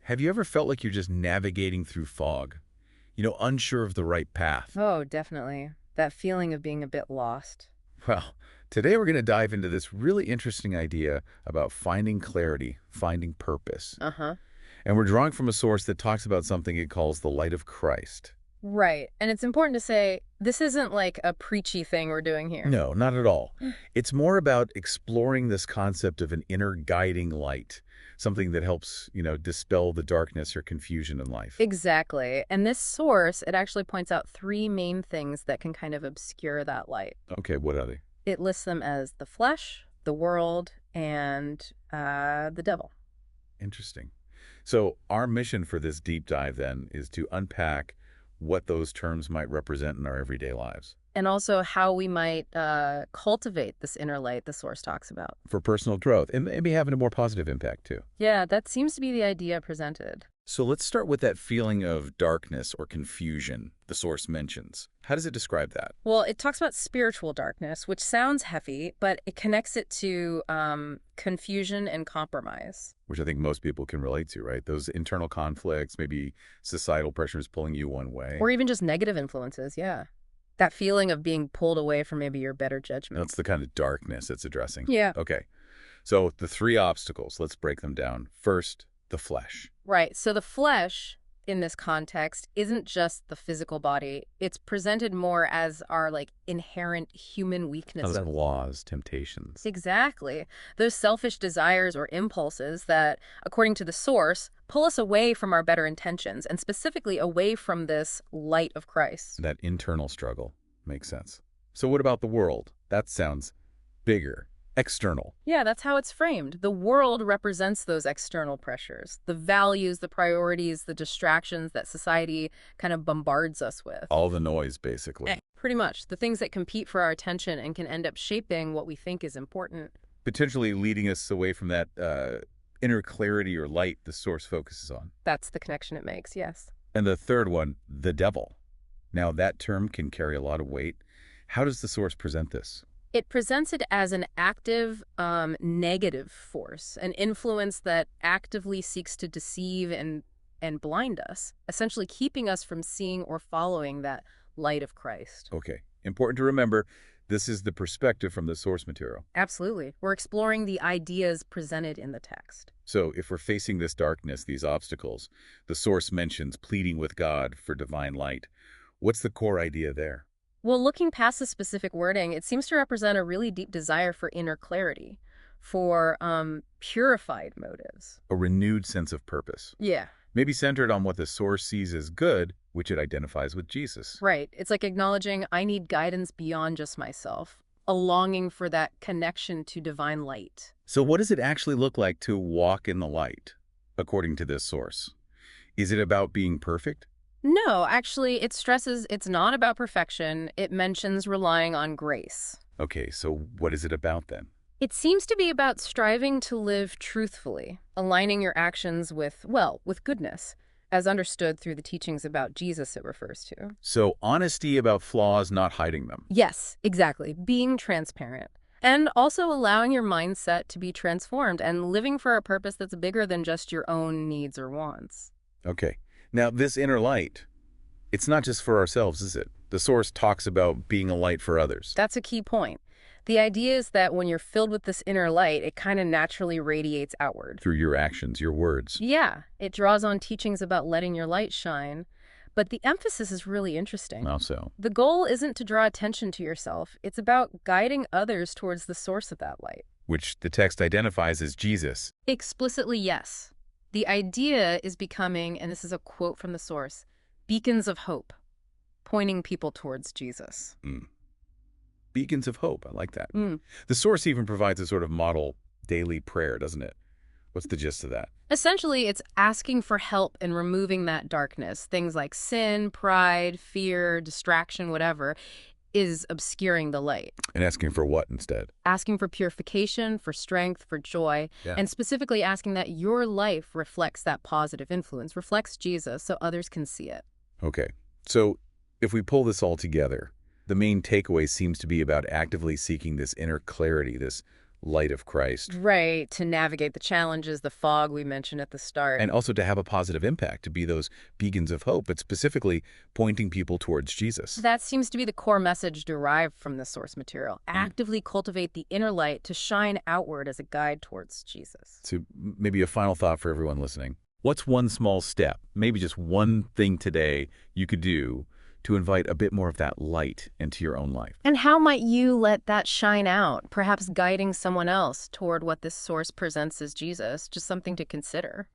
Have you ever felt like you're just navigating through fog? Unsure of the right path? Oh, definitely. That feeling of being a bit lost. Well, today we're going to dive into this really interesting idea about finding clarity, finding purpose. Uh-huh. And we're drawing from a source that talks about something it calls the light of Christ. Right. And it's important to say this isn't like a preachy thing we're doing here. No, not at all. Mm. It's more about exploring this concept of an inner guiding light, something that helps, dispel the darkness or confusion in life. Exactly. And this source, it actually points out three main things that can kind of obscure that light. Okay, what are they? It lists them as the flesh, the world, and the devil. Interesting. So our mission for this deep dive then is to unpack what those terms might represent in our everyday lives. And also how we might cultivate this inner light the source talks about. For personal growth and maybe having a more positive impact too. Yeah, that seems to be the idea presented. So let's start with that feeling of darkness or confusion the source mentions. How does it describe that? Well, it talks about spiritual darkness, which sounds heavy, but it connects it to confusion and compromise. Which I think most people can relate to, right? Those internal conflicts, maybe societal pressures pulling you one way. Or even just negative influences, yeah. That feeling of being pulled away from maybe your better judgment. That's the kind of darkness it's addressing. Yeah. Okay. So the three obstacles, let's break them down. First, the flesh. Right. So the flesh in this context isn't just the physical body. It's presented more as our inherent human weaknesses. Those laws, temptations. Exactly. Those selfish desires or impulses that, according to the source, pull us away from our better intentions and specifically away from this light of Christ. That internal struggle makes sense. So what about the world? That sounds bigger. External. Yeah, that's how it's framed. The world represents those external pressures, the values, the priorities, the distractions that society kind of bombards us with. All the noise, basically. Pretty much. The things that compete for our attention and can end up shaping what we think is important. Potentially leading us away from that inner clarity or light the source focuses on. That's the connection it makes, yes. And the third one, the devil. Now, that term can carry a lot of weight. How does the source present this? It presents it as an active, negative force, an influence that actively seeks to deceive and blind us, essentially keeping us from seeing or following that light of Christ. Okay. Important to remember, this is the perspective from the source material. Absolutely. We're exploring the ideas presented in the text. So if we're facing this darkness, these obstacles, the source mentions pleading with God for divine light. What's the core idea there? Well, looking past the specific wording, it seems to represent a really deep desire for inner clarity, for purified motives. A renewed sense of purpose. Yeah. Maybe centered on what the source sees as good, which it identifies with Jesus. Right. It's like acknowledging I need guidance beyond just myself, a longing for that connection to divine light. So what does it actually look like to walk in the light, according to this source? Is it about being perfect? No, actually, it stresses it's not about perfection. It mentions relying on grace. Okay, so what is it about then? It seems to be about striving to live truthfully, aligning your actions with goodness, as understood through the teachings about Jesus it refers to. So honesty about flaws, not hiding them. Yes, exactly. Being transparent. And also allowing your mindset to be transformed and living for a purpose that's bigger than just your own needs or wants. Okay. Now, this inner light, it's not just for ourselves, is it? The source talks about being a light for others. That's a key point. The idea is that when you're filled with this inner light, it kind of naturally radiates outward. Through your actions, your words. Yeah, it draws on teachings about letting your light shine. But the emphasis is really interesting. How so? The goal isn't to draw attention to yourself. It's about guiding others towards the source of that light. Which the text identifies as Jesus. Explicitly, yes. The idea is becoming, and this is a quote from the source, beacons of hope, pointing people towards Jesus. Beacons of hope. I like that. The source even provides a sort of model daily prayer, doesn't it? What's the gist of that? Essentially, it's asking for help in removing that darkness. Things like sin, pride, fear, distraction, whatever, is obscuring the light. And asking for what instead? Asking for purification, for strength, for joy, and specifically asking that your life reflects that positive influence, reflects Jesus, so others can see it. Okay. So if we pull this all together, the main takeaway seems to be about actively seeking this inner clarity, this light of Christ. Right, to navigate the challenges, the fog we mentioned at the start. And also to have a positive impact, to be those beacons of hope, but specifically pointing people towards Jesus. That seems to be the core message derived from the source material. Actively cultivate the inner light to shine outward as a guide towards Jesus. So maybe a final thought for everyone listening. What's one small step, maybe just one thing today you could do to invite a bit more of that light into your own life? And how might you let that shine out, perhaps guiding someone else toward what this source presents as Jesus? Just something to consider.